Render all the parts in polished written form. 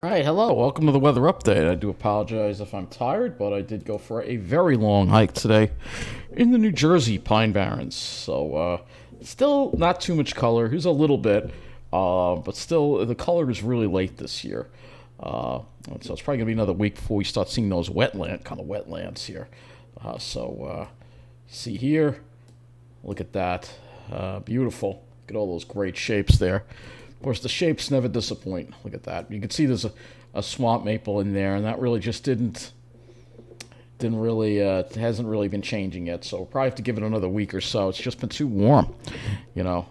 Alright, hello, welcome to the weather update. I do apologize if I'm tired, but I did go for a very long hike today in the New Jersey Pine Barrens. Still not too much color. Here's a little bit, but still, the color is really late this year. Uh, so it's probably going to be another week before we start seeing those wetlands here. See here, look at that. Beautiful. Look at all those great shapes there. Of course, the shapes never disappoint. Look at that. You can see there's a swamp maple in there, and that really just didn't really hasn't really been changing yet. So we'll probably have to give it another week or so. It's just been too warm, you know.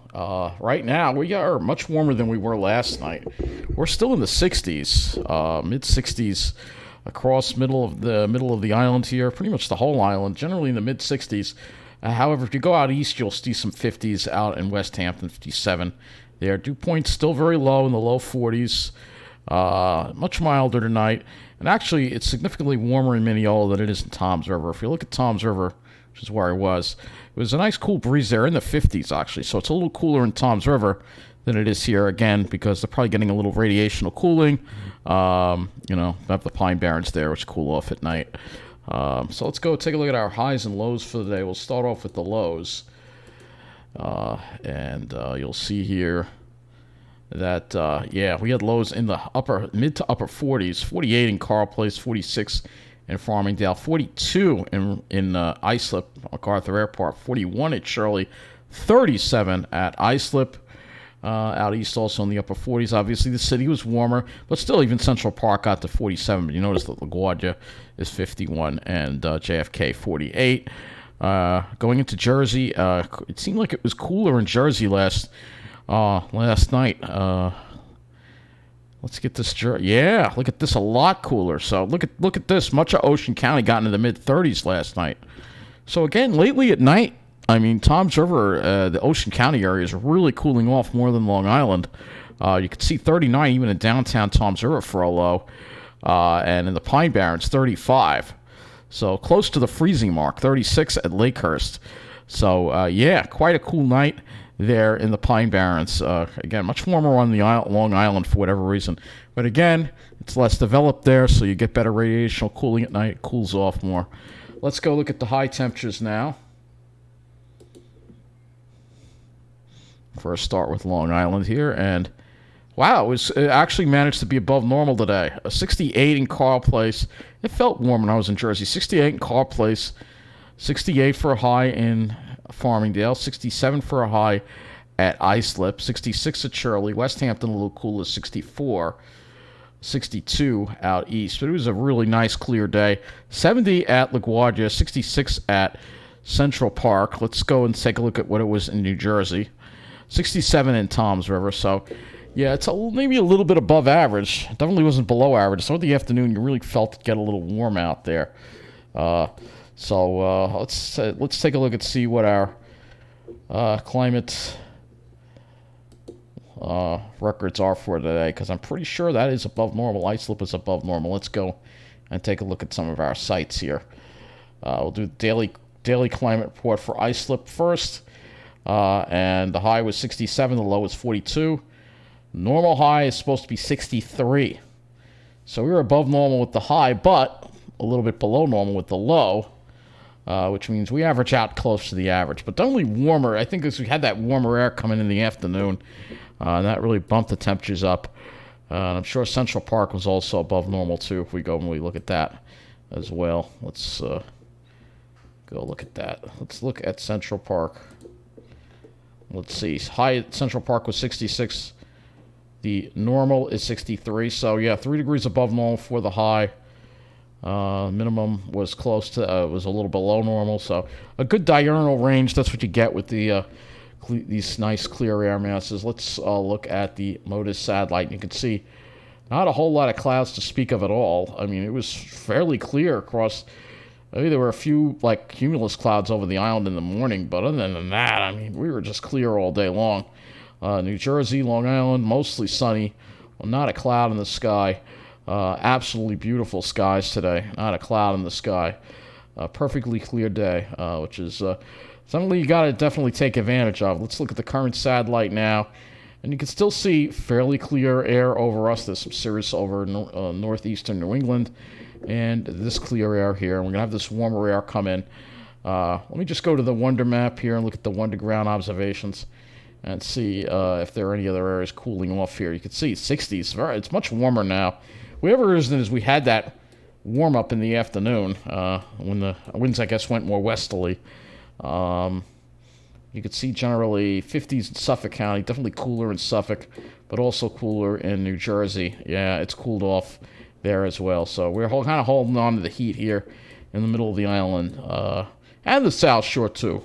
Right now we are much warmer than we were last night. We're still in the 60s, mid 60s across middle of the island here, pretty much the whole island. Generally in the mid 60s. However, if you go out east, you'll see some 50s out in West Hampton, 57 there. Dew point's still very low in the low 40s. Much milder tonight. And actually, it's significantly warmer in Mineola than it is in Toms River. If you look at Toms River, which is where I was, it was a nice cool breeze there in the 50s, actually. So it's a little cooler in Toms River than it is here, again, because they're probably getting a little radiational cooling. They have the Pine Barrens there, which cool off at night. So let's go take a look at our highs and lows for the day. We'll start off with the lows. You'll see here that, we had lows in the mid to upper 40s, 48 in Carl Place, 46 in Farmingdale, 42 in Islip, MacArthur Airport, 41 at Shirley, 37 at Islip. Out east also in the upper 40s. Obviously, the city was warmer, but still, even Central Park got to 47. But you notice that LaGuardia is 51 and JFK 48. Going into Jersey, it seemed like it was cooler in Jersey last night. Let's get this. Yeah, look at this, a lot cooler. So look at this. Much of Ocean County got into the mid 30s last night. So again, lately at night, I mean, Toms River, the Ocean County area is really cooling off more than Long Island. You can see 39 even in downtown Toms River for a low, and in the Pine Barrens, 35. So close to the freezing mark, 36 at Lakehurst. So, quite a cool night there in the Pine Barrens. Again, much warmer on the Long Island for whatever reason. But again, it's less developed there, so you get better radiational cooling at night. It cools off more. Let's go look at the high temperatures now. First start with Long Island here, and wow, it actually managed to be above normal today. A 68 in Carl Place. It felt warm when I was in Jersey. 68 in Carl Place, 68 for a high in Farmingdale, 67 for a high at Islip, 66 at Shirley. West Hampton a little cooler, 64, 62 out east. But it was a really nice clear day. 70 at LaGuardia, 66 at Central Park. Let's go and take a look at what it was in New Jersey. 67 in Toms River, so yeah, it's maybe a little bit above average. It definitely wasn't below average. So in the afternoon, you really felt it get a little warm out there. Let's take a look and see what our climate records are for today, because I'm pretty sure that is above normal. Islip is above normal. Let's go and take a look at some of our sites here. We'll do daily climate report for Islip first. And the high was 67, the low was 42. Normal high is supposed to be 63. So we were above normal with the high, but a little bit below normal with the low, which means we average out close to the average. But definitely warmer. I think as we had that warmer air coming in the afternoon, and that really bumped the temperatures up. And I'm sure Central Park was also above normal, too, if we go and we look at that as well. Let's go look at that. Let's look at Central Park. Let's see. High at Central Park was 66. The normal is 63. So, yeah, 3 degrees above normal for the high. Minimum was close to, was a little below normal. So, a good diurnal range. That's what you get with these nice clear air masses. Let's look at the MODIS satellite. You can see not a whole lot of clouds to speak of at all. I mean, it was fairly clear across. Maybe there were a few, cumulus clouds over the island in the morning, but other than that, I mean, we were just clear all day long. New Jersey, Long Island, mostly sunny. Well, not a cloud in the sky. Absolutely beautiful skies today. Not a cloud in the sky. Perfectly clear day, which is something you got to definitely take advantage of. Let's look at the current satellite now. And you can still see fairly clear air over us. There's some cirrus over northeastern New England, and this clear air here. And we're going to have this warmer air come in. Let me just go to the Wonder map here and look at the Wonder ground observations and see if there are any other areas cooling off here. You can see 60s. It's much warmer now. Whatever reason is, we had that warm up in the afternoon when the winds, I guess, went more westerly. You can see generally 50s in Suffolk County, definitely cooler in Suffolk, but also cooler in New Jersey. Yeah, it's cooled off there as well. So we're kind of holding on to the heat here in the middle of the island, and the South Shore too.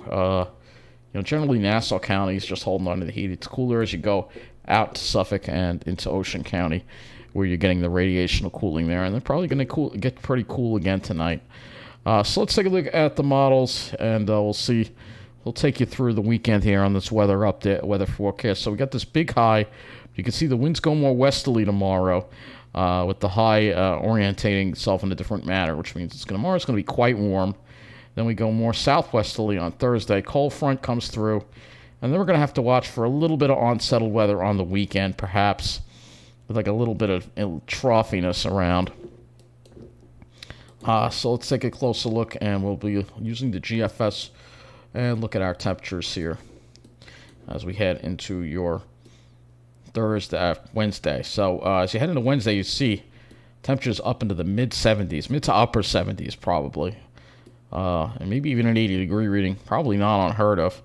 Generally Nassau County is just holding on to the heat. It's cooler as you go out to Suffolk and into Ocean County, where you're getting the radiational cooling there, and they're probably going to get pretty cool again tonight. So let's take a look at the models, and we'll see. We'll take you through the weekend here on this weather update, weather forecast. So we got this big high. You can see the winds go more westerly tomorrow, with the high orientating itself in a different manner, which means tomorrow's going to be quite warm. Then we go more southwesterly on Thursday. Cold front comes through, and then we're going to have to watch for a little bit of unsettled weather on the weekend, perhaps with like a little bit of troughiness around. So let's take a closer look, and we'll be using the GFS and look at our temperatures here as we head into your Wednesday. So as you head into Wednesday, you see temperatures up into the mid-70s, mid to upper 70s probably. And maybe even an 80-degree reading. Probably not unheard of.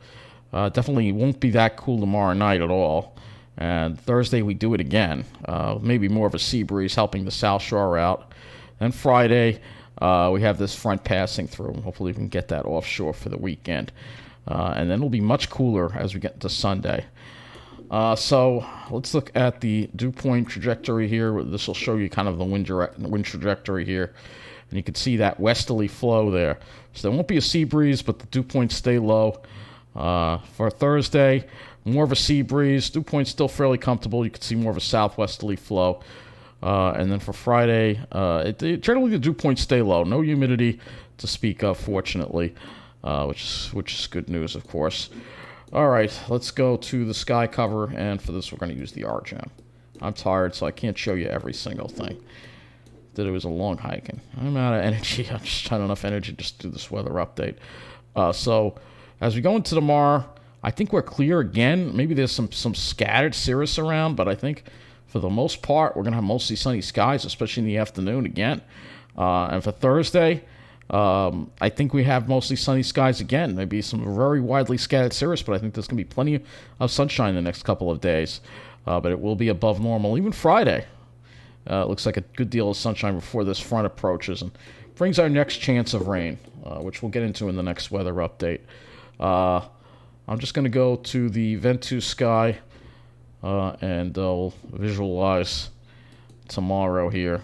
Definitely won't be that cool tomorrow night at all. And Thursday we do it again. Maybe more of a sea breeze helping the South Shore out. Then Friday we have this front passing through. Hopefully we can get that offshore for the weekend. And then it'll be much cooler as we get to Sunday. So let's look at the dew point trajectory here. This will show you kind of the wind trajectory here. And you can see that westerly flow there. So there won't be a sea breeze, but the dew points stay low. For Thursday, more of a sea breeze. Dew points still fairly comfortable. You can see more of a southwesterly flow. And then for Friday, generally the dew points stay low. No humidity to speak of, fortunately, which is good news, of course. All right, let's go to the sky cover. And for this, we're going to use the RGM. I'm tired, so I can't show you every single thing. That it was a long hiking. I'm out of energy. I'm just not enough energy just to do this weather update. So as we go into tomorrow, I think we're clear again. Maybe there's some scattered cirrus around, but I think for the most part, we're going to have mostly sunny skies, especially in the afternoon again. And for Thursday, I think we have mostly sunny skies again. Maybe some very widely scattered cirrus, but I think there's going to be plenty of sunshine the next couple of days. But it will be above normal. Even Friday. Looks like a good deal of sunshine before this front approaches and brings our next chance of rain, which we'll get into in the next weather update. I'm just going to go to the Ventus sky and we'll visualize tomorrow here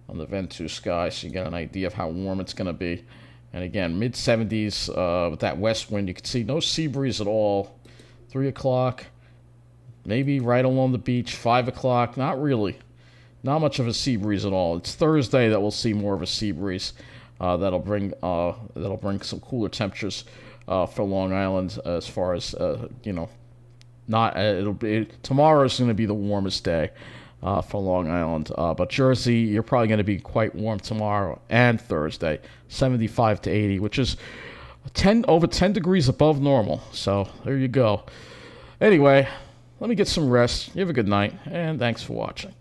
on the Ventus sky so you get an idea of how warm it's going to be. And again, mid-70s with that west wind. You can see no sea breeze at all. 3 o'clock, maybe right along the beach. 5 o'clock, not really. Not much of a sea breeze at all. It's Thursday that we'll see more of a sea breeze. That'll bring some cooler temperatures for Long Island. As far as tomorrow is going to be the warmest day for Long Island. But Jersey, you're probably going to be quite warm tomorrow and Thursday, 75 to 80, which is over 10 degrees above normal. So there you go. Anyway, let me get some rest. You have a good night, and thanks for watching.